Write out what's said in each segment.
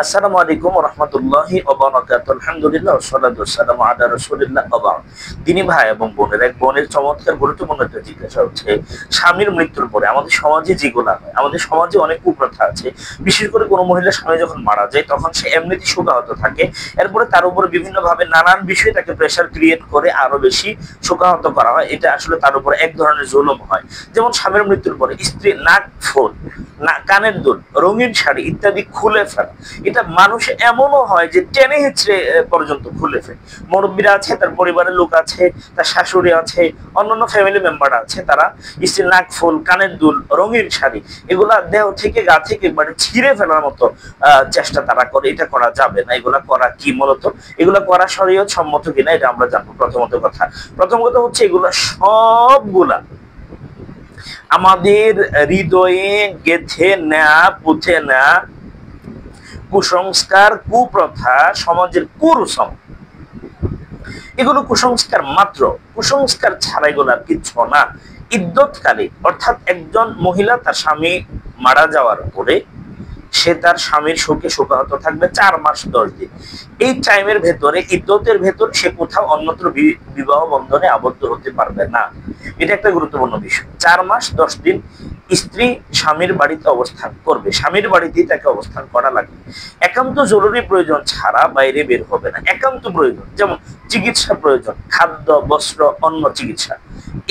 আসসালামু আলাইকুম ওয়া রাহমাতুল্লাহি ওয়া বারাকাতুহু। আলহামদুলিল্লাহ ওয়া সলাতু ওয়াসসালামু আলা রাসূলিল্লাহ ওয়া বা'দ। দিনী ভাই এবং বোনের, এক বোনের চমৎকার গুরুত্বপূর্ণ একটা জিজ্ঞাসা হচ্ছে, স্বামীর মৃত্যুর পরে আমাদের সমাজে যেগুলো হয়, আমাদের সমাজে অনেক কুপ্রথা আছে। বিশেষ করে কোনো মহিলার স্বামী যখন মারা যায় তখন সে এমনিতেই শোকাহত থাকে, এরপরে তার উপরে বিভিন্নভাবে নানান বিষয়ে তাকে প্রেশার ক্রিয়েট করে আরো বেশি শোকাহত করা হয়। এটা আসলে তার উপরে এক ধরনের জুলুম হয়। যেমন স্বামীর মৃত্যুর পরে স্ত্রী নাক ফুল, কানের দুল, রঙিন শাড়ি ইত্যাদি খুলে ফেলা, এটা মানুষ এমনও হয় যে টেনে হিচড়ে পর্যন্ত খুলে ফেলে। মুরব্বীরা আছে, তার পরিবারের লোক আছে, তার শাশুড়ি আছে, অন্যান্য ফ্যামিলি মেম্বার আছে, তারা স্ত্রীর নাক ফুল, কানের দুল, রঙিন শাড়ি এগুলা দেহ থেকে গা থেকে মানে ছিঁড়ে ফেলার মতো চেষ্টা তারা করে। এটা করা যাবে না। এগুলা করা কি মূলত, এগুলা করা শরীয়ত সম্মত কিনা এটা আমরা জানবো। প্রথম কথা হচ্ছে এগুলা সবগুলা আমাদের হৃদয়ে গেঁথে নেয়া, পুঁথে নেয়া কুসংস্কার, কুপ্রথা, সমাজের কুরসম। এগুলো কুসংস্কার মাত্র, কুসংস্কার ছাড়া এগুলো আর কিচ্ছু না। ইদ্যতকালে অর্থাৎ একজন মহিলা তার স্বামী মারা যাওয়ার পরে সে তার স্বামীর শোকে শোকাহত থাকবে 4 মাস 10 দিন। এই টাইমের ভেতরে, ইদ্যতের ভেতর সে কোথাও অন্যত্র বিবাহ বন্ধনে আবদ্ধ হতে পারবে না। এটা একটা গুরুত্বপূর্ণ বিষয়। 4 মাস 10 দিন স্ত্রী স্বামীর বাড়িতে অবস্থান করবে, স্বামীর বাড়িতেই তাকে অবস্থান করা লাগবে। একান্ত জরুরি প্রয়োজন ছাড়া বাইরে বের হবে না। একান্ত প্রয়োজন, যেমন চিকিৎসা প্রয়োজন, খাদ্য, বস্ত্র, অন্য চিকিৎসা,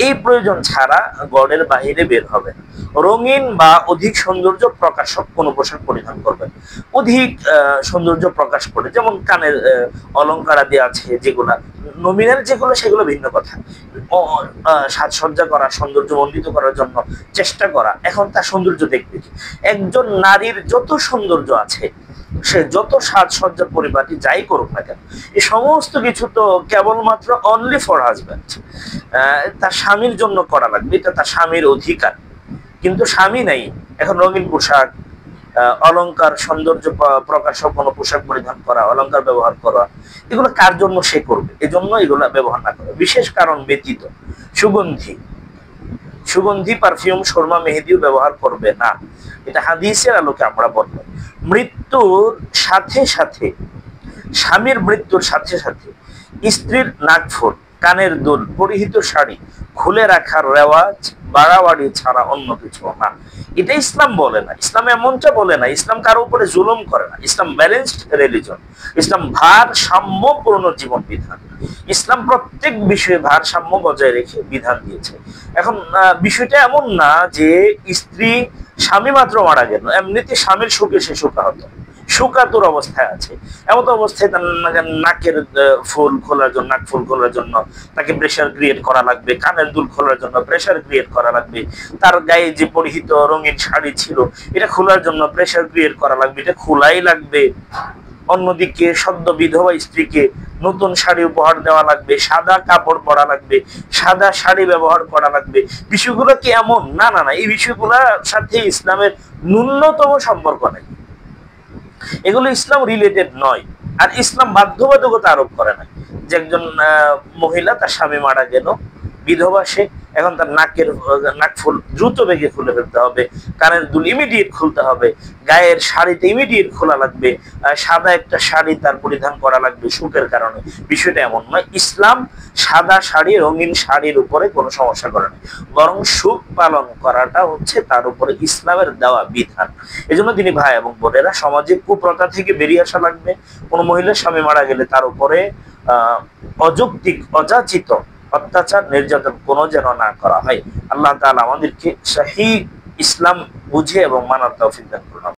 এই প্রয়োজন ছাড়া গড়ের বাহিরে বের হবে না। রঙিন বা অধিক সৌন্দর্য প্রকাশক কোনো পোশাক পরিধান করবেন। অধিক সৌন্দর্য প্রকাশ করে, যেমন কানের অলংকার আদি আছে, যেগুলা নমিনাল যেগুলো সেগুলো ভিন্ন কথা। সাজসজ্জা করা, সৌন্দর্য মণ্ডিত করার জন্য চেষ্টা করা, এখন তার সৌন্দর্য দেখবে কি? একজন নারীর যত সৌন্দর্য আছে, সে যত সাজসজ্জা পরিপাটি যাই করুক না কেন, এই সমস্ত কিছু তো কেবলমাত্র অনলি ফর হাজব্যান্ড, তার স্বামীর জন্য করা লাগবে। এটা তার স্বামীর অধিকার। কিন্তু স্বামী নাই, এখন রঙিন পোশাক, অলংকার, সৌন্দর্য প্রকাশক কোনো পোশাক পরিধান করা, অলংকার ব্যবহার করা, এগুলো কার জন্য সে করবে? এজন্য এগুলো ব্যবহার না করে, বিশেষ কারণ ব্যতীত। সুগন্ধি পারফিউম, সুরমা, মেহেদিও ব্যবহার করবে না। এটা হাদিসের আলোকে আমরা বলবো। স্বামীর মৃত্যুর সাথে সাথে স্ত্রীর নাকফুল, কানের দুল, পরিহিত শাড়ি খুলে রাখার রেওয়াজ বাড়াবাড়ি ছাড়া অন্য কিছু না। এটা ইসলাম বলে না, ইসলাম এমনটা বলে না। ইসলাম কারো উপরে জুলুম করে না। ইসলাম ব্যালেন্সড রিলিজন। ইসলাম ভারসাম্যপূর্ণ জীবন বিধান। ইসলাম প্রত্যেক বিষয়ে ভারসাম্য বজায় রেখে বিধান দিয়েছে। এখন বিষয়টা এমন না যে স্ত্রী স্বামী মাত্র মারা গেল, এমনিতে স্বামীর শোকে সে শোকাহত, শোকাতুর অবস্থায় আছে। এমত অবস্থায় তার নাকের ফুল খোলার জন্য, নাক ফুল খোলার জন্য তাকে প্রেশার ক্রিয়েট করা লাগবে, কানের দুল খোলার জন্য প্রেশার ক্রিয়েট করা লাগবে, তার গায়ে যে পরিহিত রঙিন শাড়ি ছিল এটা খোলার জন্য প্রেশার ক্রিয়েট করা লাগবে, এটা খোলাই লাগবে। অন্যদিকে সদ্য বিধবা স্ত্রীকে নতুন শাড়ি উপহার দেওয়া লাগবে, সাদা কাপড় পরা লাগবে, সাদা শাড়ি ব্যবহার করা লাগবে। বিষয়গুলো কি এমন? না না না, এই বিষয়গুলোর সাথে ইসলামের ন্যূনতম সম্পর্ক নেই। এগুলো ইসলাম রিলেটেড নয়। আর ইসলাম বাধ্যবাধকতা আরোপ করে না যে একজন মহিলা তার স্বামী মারা গেল, বিধবা সে, এখন তার নাক ফুল দ্রুত বেগে খুলে ফেলতে হবে, কানের দুল ইমিডিয়েট খুলতে হবে, গায়ের শাড়িতে ইমিডিয়েট খোলা লাগবে, সাদা একটা শাড়ি তার পরিধান করা লাগবে শোকের কারণে। বিষয়টা এমন নয়। ইসলাম সাদা শাড়ি, রঙিন শাড়ির উপরে কোনো সমস্যা করে না, বরং সুখ পালন করাটা হচ্ছে তার উপরে ইসলামের দেওয়া বিধান। এজন্য তিনি ভাই এবং বোনেরা, সমাজে কুপ্রথা থেকে বেরিয়ে আসা লাগবে। কোনো মহিলার স্বামী মারা গেলে তার উপরে অযৌক্তিক, অযাচিত অত্যাচার, নির্যাতন কোনো যেন না করা হয়। আল্লাহ তাআলা আমাদেরকে সহিহ ইসলাম বুঝে এবং মানার তৌফিক দান করুন।